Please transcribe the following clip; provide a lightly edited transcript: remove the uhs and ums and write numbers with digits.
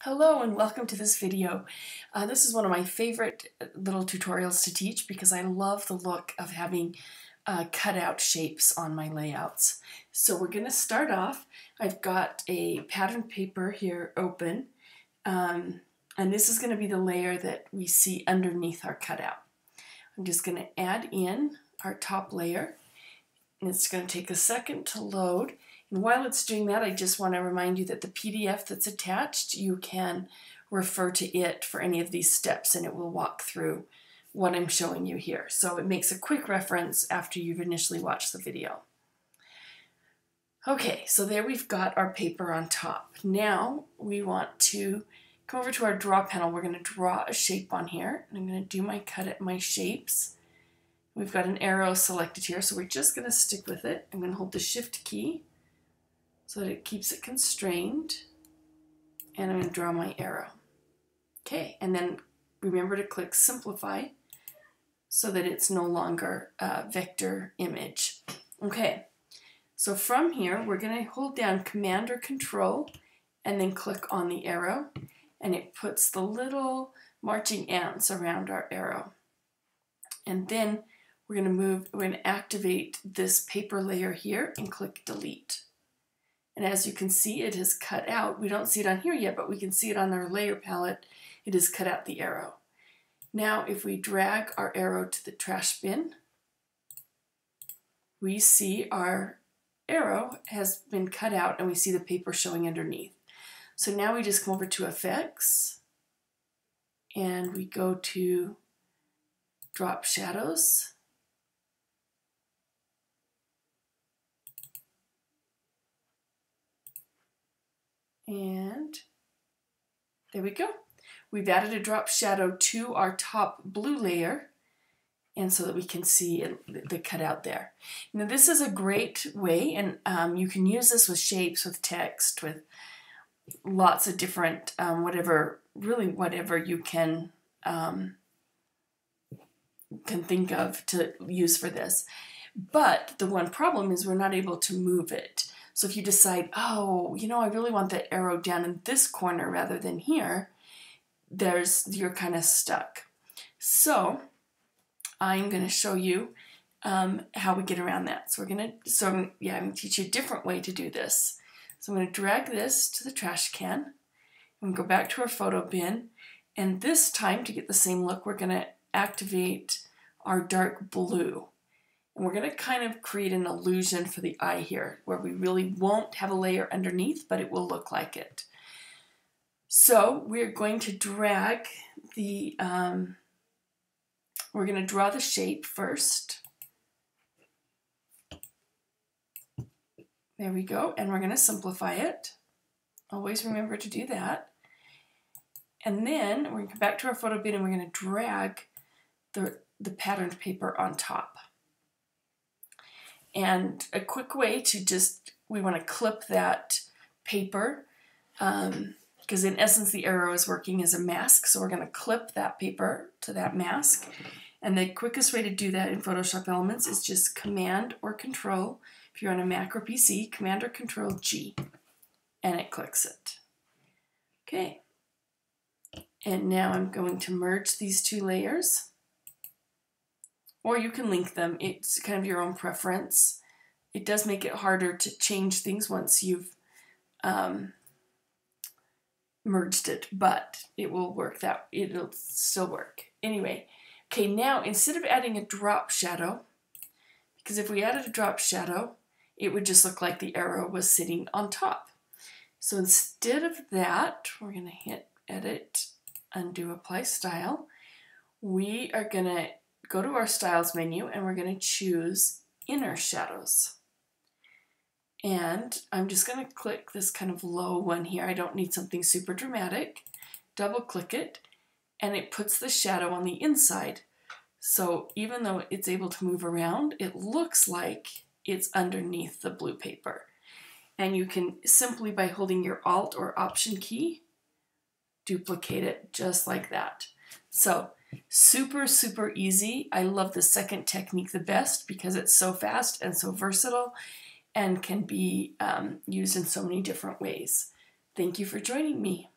Hello and welcome to this video. This is one of my favorite little tutorials to teach because I love the look of having cutout shapes on my layouts. So we're going to start off. I've got a pattern paper here open, and this is going to be the layer that we see underneath our cutout. I'm just going to add in our top layer, and it's going to take a second to load. And while it's doing that, I just want to remind you that the PDF that's attached, you can refer to it for any of these steps and it will walk through what I'm showing you here. So it makes a quick reference after you've initially watched the video. Okay, so there we've got our paper on top. Now we want to come over to our draw panel. We're going to draw a shape on here. And I'm going to do my cut at my shapes. We've got an arrow selected here, so we're just going to stick with it. I'm going to hold the Shift key so that it keeps it constrained, and I'm going to draw my arrow. Okay, and then remember to click Simplify so that it's no longer a vector image. Okay, so from here we're going to hold down Command or Control and then click on the arrow, and it puts the little marching ants around our arrow. And then we're going to activate this paper layer here and click Delete. And as you can see, it has cut out. We don't see it on here yet, but we can see it on our layer palette. It has cut out the arrow. Now, if we drag our arrow to the trash bin, we see our arrow has been cut out and we see the paper showing underneath. So now we just come over to Effects and we go to Drop Shadows. And there we go. We've added a drop shadow to our top blue layer, and so that we can see the cutout there. Now this is a great way, and you can use this with shapes, with text, with lots of different, whatever you can think of to use for this. But the one problem is we're not able to move it. So if you decide, oh, you know, I really want that arrow down in this corner rather than here, you're kind of stuck. So I'm going to show you how we get around that. So I'm going to teach you a different way to do this. So I'm going to drag this to the trash can and go back to our photo bin. And this time, to get the same look, we're going to activate our dark blue. And we're going to kind of create an illusion for the eye here, where we really won't have a layer underneath, but it will look like it. So we're going to drag the, we're going to draw the shape first. There we go, and we're going to simplify it. Always remember to do that. And then we're going to come back to our photo bin and we're going to drag the patterned paper on top. And a quick way to we want to clip that paper because in essence the arrow is working as a mask, so we're going to clip that paper to that mask. And the quickest way to do that in Photoshop Elements is just Command or Control. If you're on a Mac or PC, Command or Control G, and it clicks it. Okay, and now I'm going to merge these two layers. Or you can link them. It's kind of your own preference. It does make it harder to change things once you've merged it, but it will work. It'll still work. Anyway, okay, now instead of adding a drop shadow, because if we added a drop shadow, it would just look like the arrow was sitting on top. So instead of that, we're going to hit Edit, Undo, Apply Style. We are going to go to our Styles menu and we're going to choose Inner Shadows. And I'm just going to click this kind of low one here. I don't need something super dramatic. Double click it and it puts the shadow on the inside. So even though it's able to move around, it looks like it's underneath the blue paper. And you can simply, by holding your Alt or Option key, duplicate it just like that. So super, super easy. I love the second technique the best because it's so fast and so versatile and can be used in so many different ways. Thank you for joining me.